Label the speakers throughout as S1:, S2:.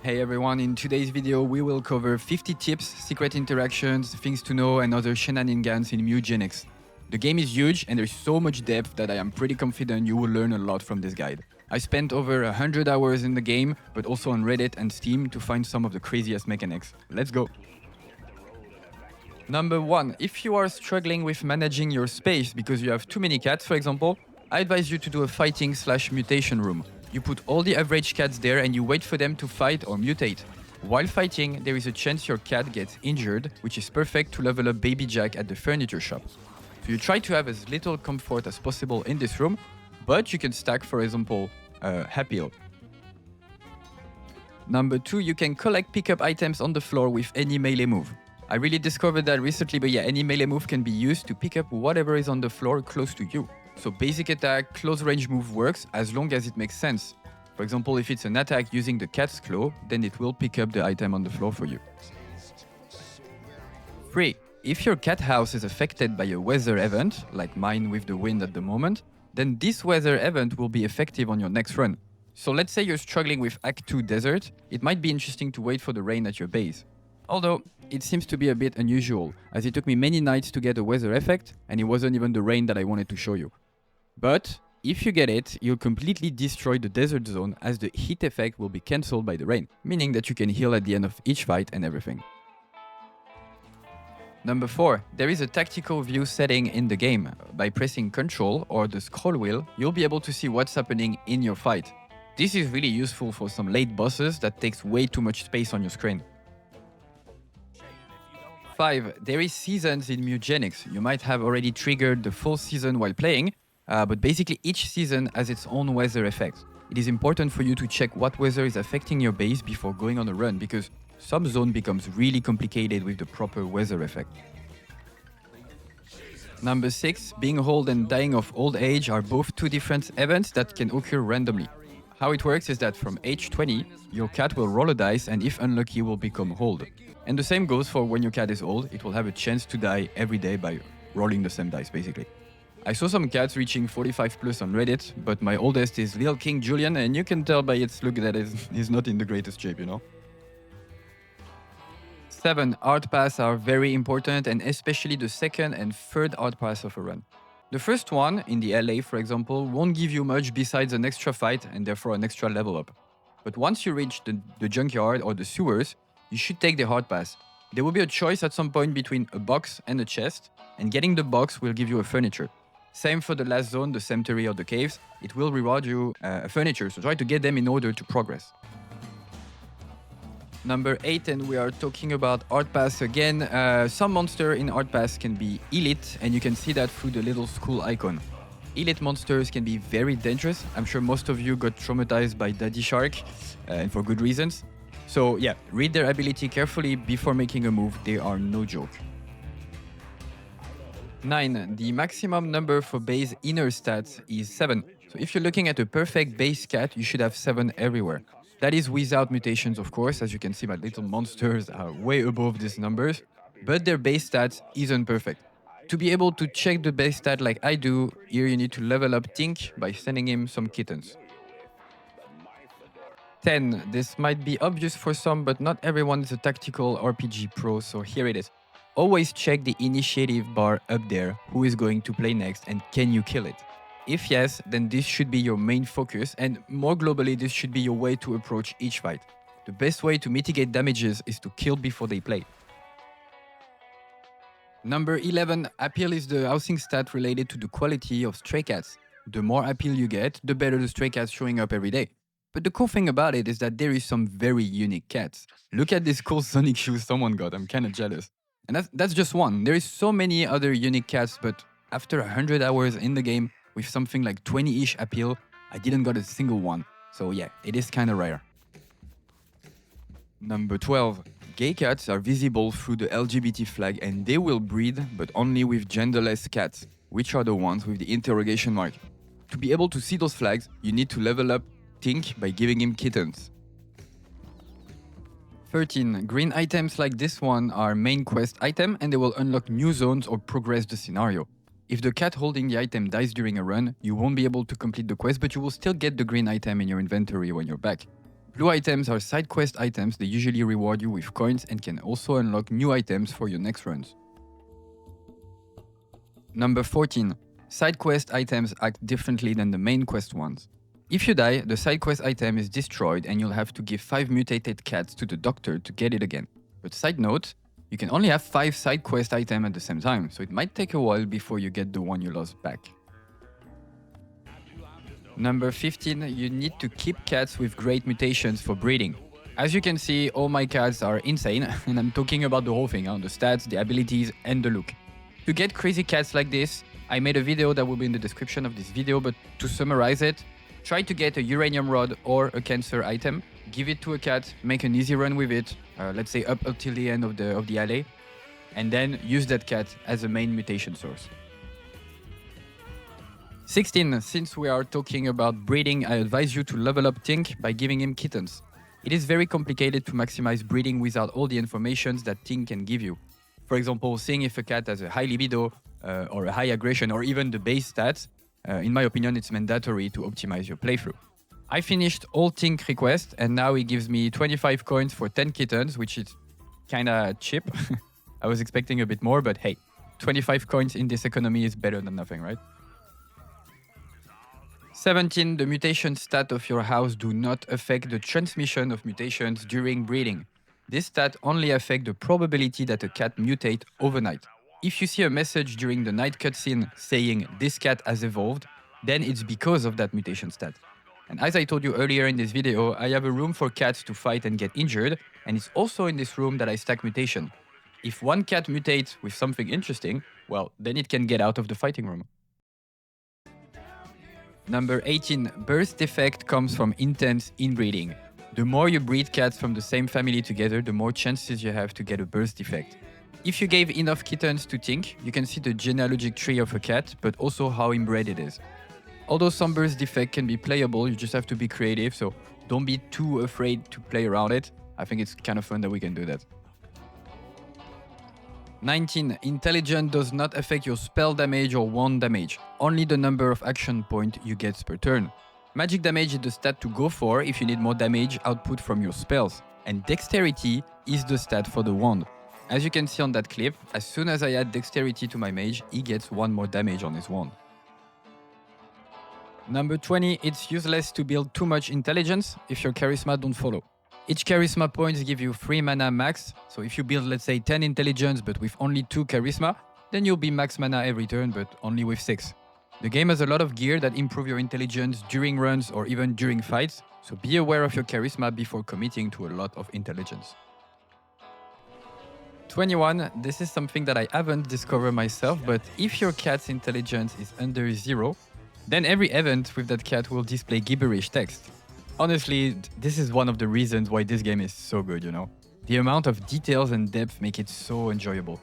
S1: Hey everyone, in today's video we will cover 50 tips, secret interactions, things to know and other shenanigans in Mewgenics. The game is huge and there's so much depth that I am pretty confident you will learn a lot from this guide. I spent over 100 hours in the game, but also on Reddit and Steam to find some of the craziest mechanics. Let's go! Number 1. If you are struggling with managing your space because you have too many cats, for example, I advise you to do a fighting/mutation room. You put all the average cats there and you wait for them to fight or mutate. While fighting, there is a chance your cat gets injured, which is perfect to level up Baby Jack at the furniture shop. So you try to have as little comfort as possible in this room, but you can stack, for example, Happy Hill. Number 2, you can collect pickup items on the floor with any melee move. I really discovered that recently, but yeah, any melee move can be used to pick up whatever is on the floor close to you. So basic attack, close range move works as long as it makes sense. For example, if it's an attack using the cat's claw, then it will pick up the item on the floor for you. 3. If your cat house is affected by a weather event, like mine with the wind at the moment, then this weather event will be effective on your next run. So let's say you're struggling with Act 2 Desert, it might be interesting to wait for the rain at your base. Although, it seems to be a bit unusual, as it took me many nights to get a weather effect, and it wasn't even the rain that I wanted to show you. But, if you get it, you'll completely destroy the desert zone as the heat effect will be cancelled by the rain, meaning that you can heal at the end of each fight and everything. Number 4. There is a tactical view setting in the game. By pressing Ctrl or the scroll wheel, you'll be able to see what's happening in your fight. This is really useful for some late bosses that takes way too much space on your screen. 5. There is seasons in Mewgenics. You might have already triggered the full season while playing, but basically each season has its own weather effect. It is important for you to check what weather is affecting your base before going on a run, because some zone becomes really complicated with the proper weather effect. Number 6. Being old and dying of old age are both two different events that can occur randomly. How it works is that from age 20, your cat will roll a dice and if unlucky will become old. And the same goes for when your cat is old, it will have a chance to die every day by rolling the same dice basically. I saw some cats reaching 45 plus on Reddit, but my oldest is Lil King Julian and you can tell by its look that he's not in the greatest shape, you know? 7. Hard pass are very important and especially the second and third hard pass of a run. The first one, in the LA for example, won't give you much besides an extra fight and therefore an extra level up. But once you reach the junkyard or the sewers, you should take the hard pass. There will be a choice at some point between a box and a chest, and getting the box will give you a furniture. Same for the last zone, the cemetery or the caves, it will reward you a furniture, so try to get them in order to progress. Number 8, and we are talking about Hard Pass again. Some monster in Hard Pass can be elite, and you can see that through the little skull icon. Elite monsters can be very dangerous. I'm sure most of you got traumatized by Daddy Shark, and for good reasons. So yeah, read their ability carefully before making a move, they are no joke. 9. The maximum number for base inner stats is 7. So if you're looking at a perfect base cat, you should have 7 everywhere. That is without mutations, of course. As you can see, my little monsters are way above these numbers, but their base stats isn't perfect. To be able to check the base stat like I do, here you need to level up Tink by sending him some kittens. 10. This might be obvious for some, but not everyone is a tactical RPG pro, so here it is. Always check the initiative bar up there, who is going to play next and can you kill it? If yes, then this should be your main focus and more globally this should be your way to approach each fight. The best way to mitigate damages is to kill before they play. Number 11, appeal is the housing stat related to the quality of stray cats. The more appeal you get, the better the stray cats showing up every day. But the cool thing about it is that there is some very unique cats. Look at this cool Sonic shoes someone got, I'm kinda jealous. And that's just one. There is so many other unique cats, but after 100 hours in the game, with something like 20-ish appeal, I didn't got a single one. So yeah, it is kinda rare. Number 12. Gay cats are visible through the LGBT flag and they will breed, but only with genderless cats, which are the ones with the interrogation mark. To be able to see those flags, you need to level up Tink by giving him kittens. 13. Green items like this one are main quest item and they will unlock new zones or progress the scenario. If the cat holding the item dies during a run, you won't be able to complete the quest, but you will still get the green item in your inventory when you're back. Blue items are side quest items. They usually reward you with coins and can also unlock new items for your next runs. Number 14. Side quest items act differently than the main quest ones. If you die, the side quest item is destroyed and you'll have to give 5 mutated cats to the doctor to get it again. But side note, you can only have 5 side quest items at the same time, so it might take a while before you get the one you lost back. Number 15, you need to keep cats with great mutations for breeding. As you can see, all my cats are insane, and I'm talking about the whole thing, the stats, the abilities, and the look. To get crazy cats like this, I made a video that will be in the description of this video, but to summarize it, try to get a uranium rod or a cancer item, give it to a cat, make an easy run with it, let's say up until the end of the alley, and then use that cat as a main mutation source. 16. Since we are talking about breeding, I advise you to level up Tink by giving him kittens. It is very complicated to maximize breeding without all the information that Tink can give you. For example, seeing if a cat has a high libido or a high aggression or even the base stats, in my opinion, it's mandatory to optimize your playthrough. I finished all Tink requests and now he gives me 25 coins for 10 kittens, which is kinda cheap. I was expecting a bit more, but hey, 25 coins in this economy is better than nothing, right? 17. The mutation stat of your house do not affect the transmission of mutations during breeding. This stat only affects the probability that a cat mutate overnight. If you see a message during the night cutscene saying this cat has evolved, then it's because of that mutation stat. And as I told you earlier in this video, I have a room for cats to fight and get injured, and it's also in this room that I stack mutation. If one cat mutates with something interesting, well, then it can get out of the fighting room. Number 18. Birth defect comes from intense inbreeding. The more you breed cats from the same family together, the more chances you have to get a birth defect. If you gave enough kittens to Tink, you can see the genealogic tree of a cat, but also how inbred it is. Although some birth defect can be playable, you just have to be creative, so don't be too afraid to play around it. I think it's kind of fun that we can do that. 19. Intelligence does not affect your spell damage or wand damage, only the number of action points you get per turn. Magic damage is the stat to go for if you need more damage output from your spells, and dexterity is the stat for the wand. As you can see on that clip, as soon as I add dexterity to my mage, he gets 1 more damage on his wand. Number 20. It's useless to build too much intelligence if your charisma don't follow. Each charisma points give you 3 mana max, so if you build let's say 10 intelligence but with only 2 charisma, then you'll be max mana every turn but only with 6. The game has a lot of gear that improve your intelligence during runs or even during fights, so be aware of your charisma before committing to a lot of intelligence. 21. This is something that I haven't discovered myself, but if your cat's intelligence is under 0, then every event with that cat will display gibberish text. Honestly, this is one of the reasons why this game is so good, you know. The amount of details and depth make it so enjoyable.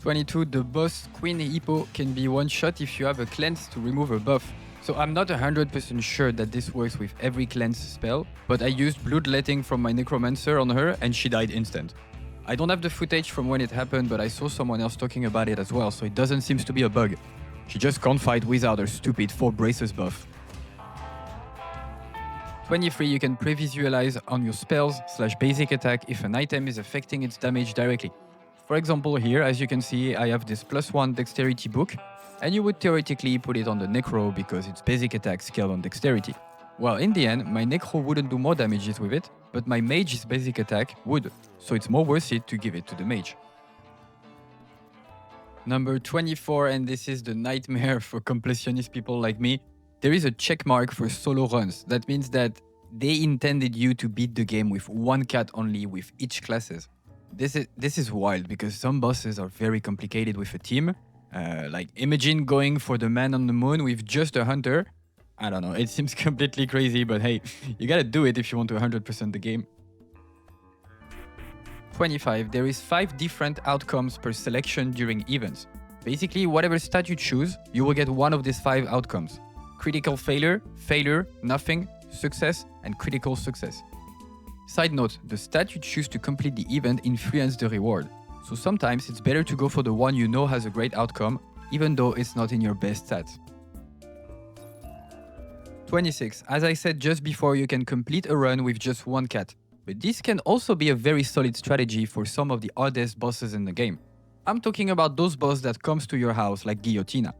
S1: 22. The boss Queen Hippo can be one-shot if you have a cleanse to remove a buff. So I'm not 100% sure that this works with every cleanse spell, but I used bloodletting from my necromancer on her and she died instant. I don't have the footage from when it happened, but I saw someone else talking about it as well, so it doesn't seem to be a bug. She just can't fight without her stupid 4 braces buff. 23. You can previsualize on your spells / basic attack if an item is affecting its damage directly. For example here, as you can see, I have this +1 dexterity book, and you would theoretically put it on the necro because its basic attack scaled on dexterity. Well, in the end, my necro wouldn't do more damages with it, but my mage's basic attack would, so it's more worth it to give it to the mage. Number 24, and this is the nightmare for completionist people like me. There is a check mark for solo runs. That means that they intended you to beat the game with 1 cat only with each classes. This is wild because some bosses are very complicated with a team. Like imagine going for the man on the moon with just a hunter. I don't know, it seems completely crazy, but hey, you gotta do it if you want to 100% the game. 25. There is 5 different outcomes per selection during events. Basically, whatever stat you choose, you will get one of these 5 outcomes. Critical failure, failure, nothing, success, and critical success. Side note, the stat you choose to complete the event influences the reward. So sometimes it's better to go for the one you know has a great outcome, even though it's not in your best stats. 26. As I said just before, you can complete a run with just one cat. But this can also be a very solid strategy for some of the hardest bosses in the game. I'm talking about those bosses that comes to your house like Guillotina.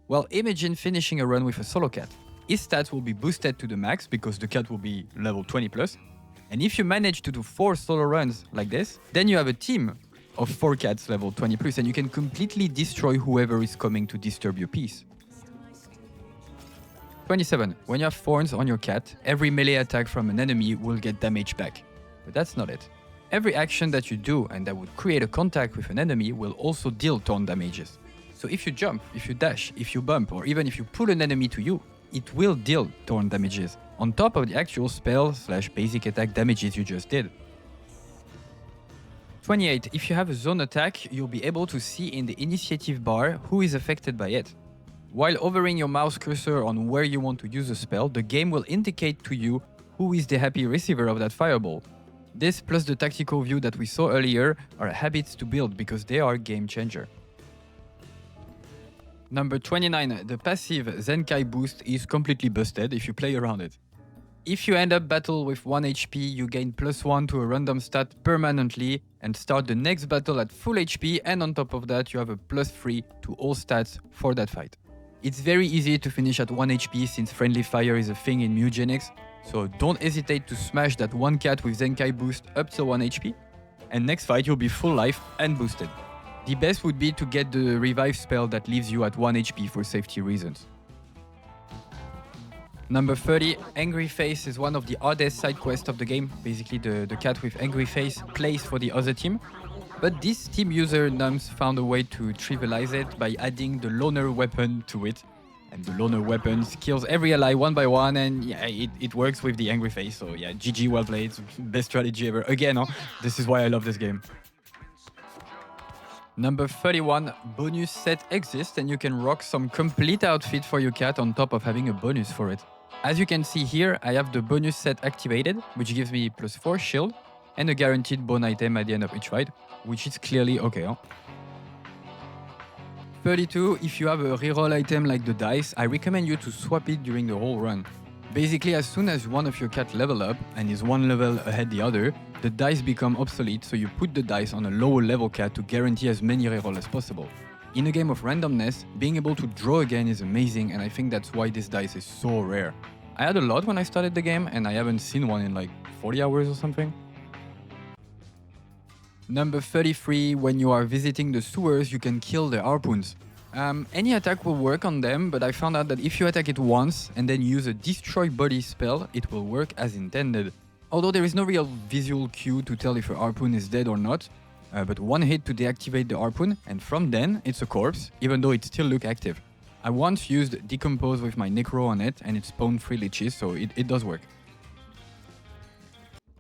S1: Well, imagine finishing a run with a solo cat. His stats will be boosted to the max because the cat will be level 20 plus. And if you manage to do 4 solo runs like this, then you have a team of 4 cats level 20 plus and you can completely destroy whoever is coming to disturb your peace. 27. When you have thorns on your cat, every melee attack from an enemy will get damage back. But that's not it. Every action that you do and that would create a contact with an enemy will also deal thorn damages. So if you jump, if you dash, if you bump, or even if you pull an enemy to you, it will deal thorn damages, on top of the actual spell/basic attack damages you just did. 28. If you have a zone attack, you'll be able to see in the initiative bar who is affected by it. While hovering your mouse cursor on where you want to use a spell, the game will indicate to you who is the happy receiver of that fireball. This plus the tactical view that we saw earlier are habits to build because they are game changer. Number 29, the passive Zenkai Boost is completely busted if you play around it. If you end up battle with 1 HP, you gain +1 to a random stat permanently and start the next battle at full HP, and on top of that you have a +3 to all stats for that fight. It's very easy to finish at 1 HP since friendly fire is a thing in Mewgenics, so don't hesitate to smash that one cat with Zenkai Boost up till 1 HP, and next fight you'll be full life and boosted. The best would be to get the revive spell that leaves you at 1 HP for safety reasons. Number 30, Angry Face is one of the hardest side quests of the game. Basically the cat with angry face plays for the other team. But this team user Nums found a way to trivialize it by adding the loner weapon to it. And the loner weapon kills every ally one by one, and yeah, it works with the angry face. So yeah, GG, well played, best strategy ever. Again, this is why I love this game. Number 31, bonus set exists and you can rock some complete outfit for your cat on top of having a bonus for it. As you can see here, I have the bonus set activated, which gives me +4 shield and a guaranteed bone item at the end of each fight, which is clearly okay. 32, if you have a reroll item like the dice, I recommend you to swap it during the whole run. Basically, as soon as one of your cat level up and is one level ahead the other, the dice become obsolete, so you put the dice on a lower level cat to guarantee as many reroll as possible. In a game of randomness, being able to draw again is amazing, and I think that's why this dice is so rare. I had a lot when I started the game, and I haven't seen one in like 40 hours or something. Number 33, when you are visiting the sewers, you can kill the harpoons. Any attack will work on them, but I found out that if you attack it once and then use a destroy body spell, it will work as intended. Although there is no real visual cue to tell if a harpoon is dead or not, but one hit to deactivate the harpoon, and from then it's a corpse, even though it still looks active. I once used Decompose with my Necro on it, and it spawned 3 leeches, so it does work.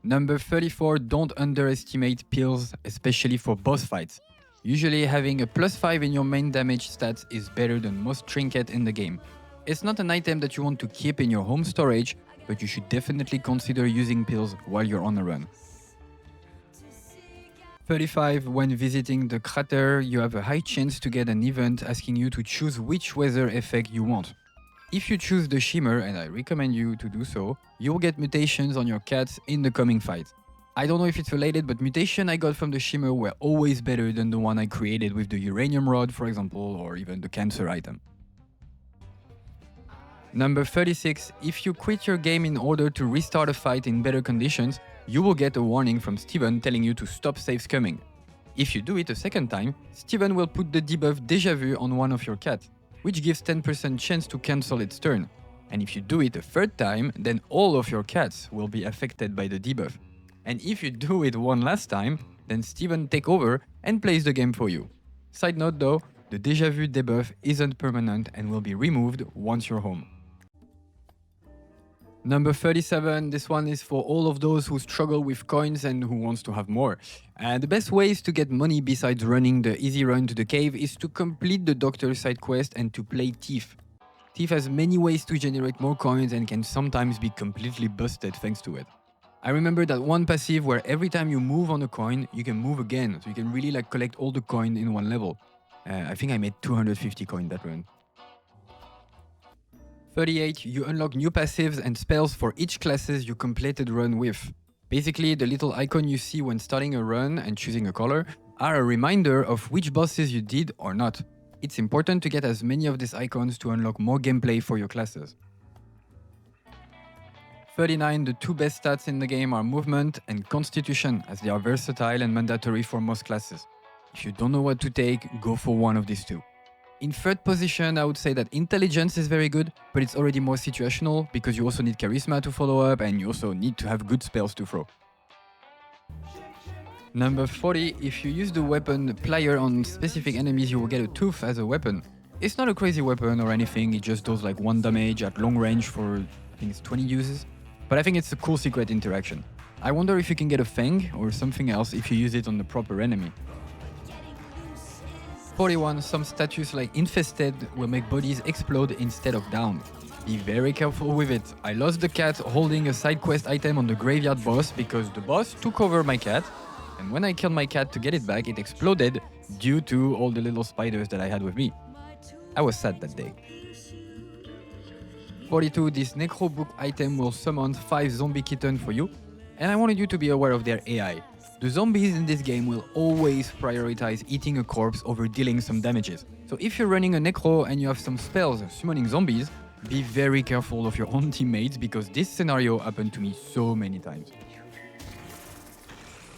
S1: Number 34, don't underestimate pills, especially for boss fights. Usually having a +5 in your main damage stats is better than most trinket in the game. It's not an item that you want to keep in your home storage, but you should definitely consider using pills while you're on a run. 35, when visiting the crater, you have a high chance to get an event asking you to choose which weather effect you want. If you choose the shimmer, and I recommend you to do so, you'll get mutations on your cats in the coming fight. I don't know if it's related, but mutation I got from the shimmer were always better than the one I created with the uranium rod, for example, or even the cancer item. Number 36, if you quit your game in order to restart a fight in better conditions, you will get a warning from Steven telling you to stop saves coming. If you do it a second time, Steven will put the debuff Déjà Vu on one of your cats, which gives 10% chance to cancel its turn. And if you do it a third time, then all of your cats will be affected by the debuff. And if you do it one last time, then Steven take over and plays the game for you. Side note though, the Déjà Vu debuff isn't permanent and will be removed once you're home. Number 37, this one is for all of those who struggle with coins and who wants to have more. The best ways to get money besides running the easy run to the cave is to complete the doctor side quest and to play Thief. Thief has many ways to generate more coins and can sometimes be completely busted thanks to it. I remember that one passive where every time you move on a coin, you can move again, so you can really like collect all the coin in one level. I think I made 250 coin that run. 38, you unlock new passives and spells for each classes you completed run with. Basically, the little icon you see when starting a run and choosing a color are a reminder of which bosses you did or not. It's important to get as many of these icons to unlock more gameplay for your classes. 39, the two best stats in the game are movement and constitution, as they are versatile and mandatory for most classes. If you don't know what to take, go for one of these two. In third position, I would say that intelligence is very good, but it's already more situational because you also need charisma to follow up and you also need to have good spells to throw. Number 40, if you use the weapon plier on specific enemies, you will get a tooth as a weapon. It's not a crazy weapon or anything, it just does like 1 damage at long range for, I think it's 20 uses. But I think it's a cool secret interaction. I wonder if you can get a fang or something else if you use it on the proper enemy. 41, some status like Infested will make bodies explode instead of down. Be very careful with it. I lost the cat holding a side quest item on the graveyard boss because the boss took over my cat, and when I killed my cat to get it back, it exploded due to all the little spiders that I had with me. I was sad that day. 42, this Necro Book item will summon 5 zombie kittens for you, and I wanted you to be aware of their AI. The zombies in this game will always prioritize eating a corpse over dealing some damages. So if you're running a Necro and you have some spells summoning zombies, be very careful of your own teammates because this scenario happened to me so many times.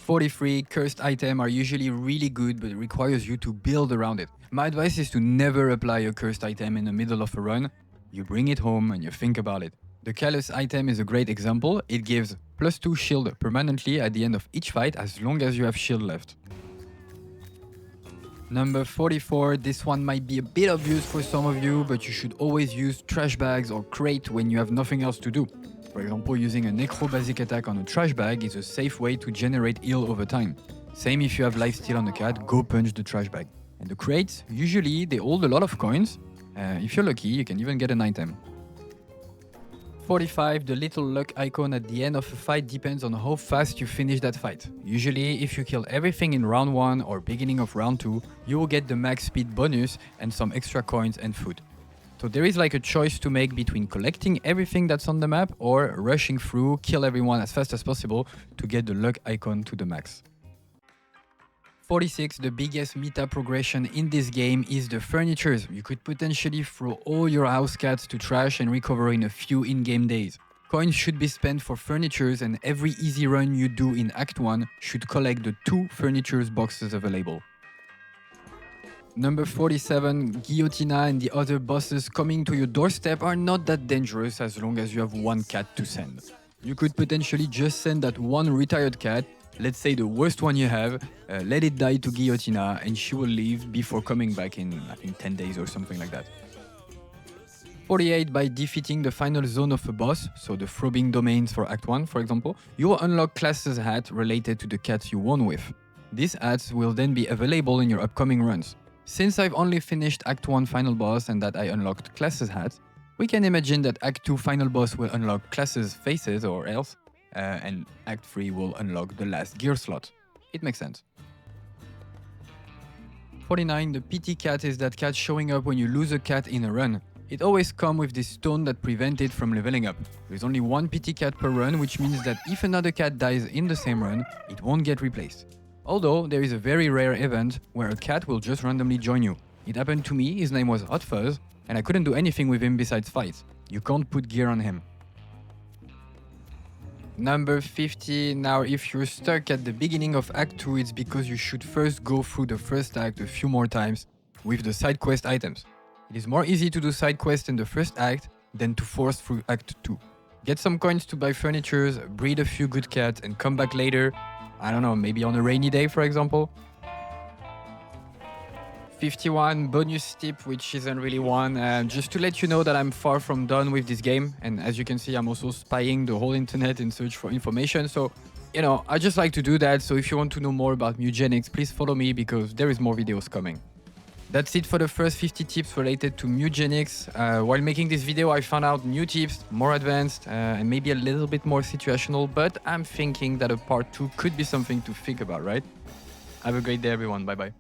S1: 43, cursed items are usually really good but it requires you to build around it. My advice is to never apply a cursed item in the middle of a run. You bring it home and you think about it. The Callus item is a great example. It gives +2 shield permanently at the end of each fight as long as you have shield left. Number 44, this one might be a bit obvious for some of you, but you should always use trash bags or crate when you have nothing else to do. For example, using a necro basic attack on a trash bag is a safe way to generate heal over time. Same if you have lifesteal on the cat, go punch the trash bag. And the crates, usually they hold a lot of coins. If you're lucky, you can even get an item. 45, the little luck icon at the end of a fight depends on how fast you finish that fight. Usually, if you kill everything in round 1 or beginning of round 2, you will get the max speed bonus and some extra coins and food. So there is like a choice to make between collecting everything that's on the map or rushing through, kill everyone as fast as possible to get the luck icon to the max. 46, the biggest meta progression in this game is the furnitures. You could potentially throw all your house cats to trash and recover in a few in-game days. Coins should be spent for furnitures and every easy run you do in Act 1 should collect the 2 furnitures boxes available. Number 47, Guillotina and the other bosses coming to your doorstep are not that dangerous as long as you have 1 cat to send. You could potentially just send that 1 retired cat, let's say the worst one you have, let it die to Guillotina and she will leave before coming back in, I think, 10 days or something like that. 48, by defeating the final zone of a boss, so the throbbing domains for Act 1 for example, you will unlock Classe's hat related to the cat you won with. These hats will then be available in your upcoming runs. Since I've only finished Act 1 final boss and that I unlocked Classe's hat, we can imagine that Act 2 final boss will unlock Classe's faces or else, and Act 3 will unlock the last gear slot. It makes sense. 49, the pity cat is that cat showing up when you lose a cat in a run. It always comes with this stone that prevents it from leveling up. There's only 1 pity cat per run, which means that if another cat dies in the same run, it won't get replaced. Although, there is a very rare event where a cat will just randomly join you. It happened to me, his name was Hot Fuzz, and I couldn't do anything with him besides fight. You can't put gear on him. Number 50, now if you're stuck at the beginning of Act 2, it's because you should first go through the first act a few more times with the side quest items. It is more easy to do side quests in the first act than to force through Act 2. Get some coins to buy furnitures, breed a few good cats and come back later. I don't know, maybe on a rainy day for example. 51, bonus tip, which isn't really one, just to let you know that I'm far from done with this game, and as you can see I'm also spying the whole internet in search for information, so you know, I just like to do that, so if you want to know more about Mewgenics, please follow me because there is more videos coming. That's it for the first 50 tips related to Mewgenics. While making this video I found out new tips, more advanced and maybe a little bit more situational, but I'm thinking that a part 2 could be something to think about, right? Have a great day everyone, bye bye.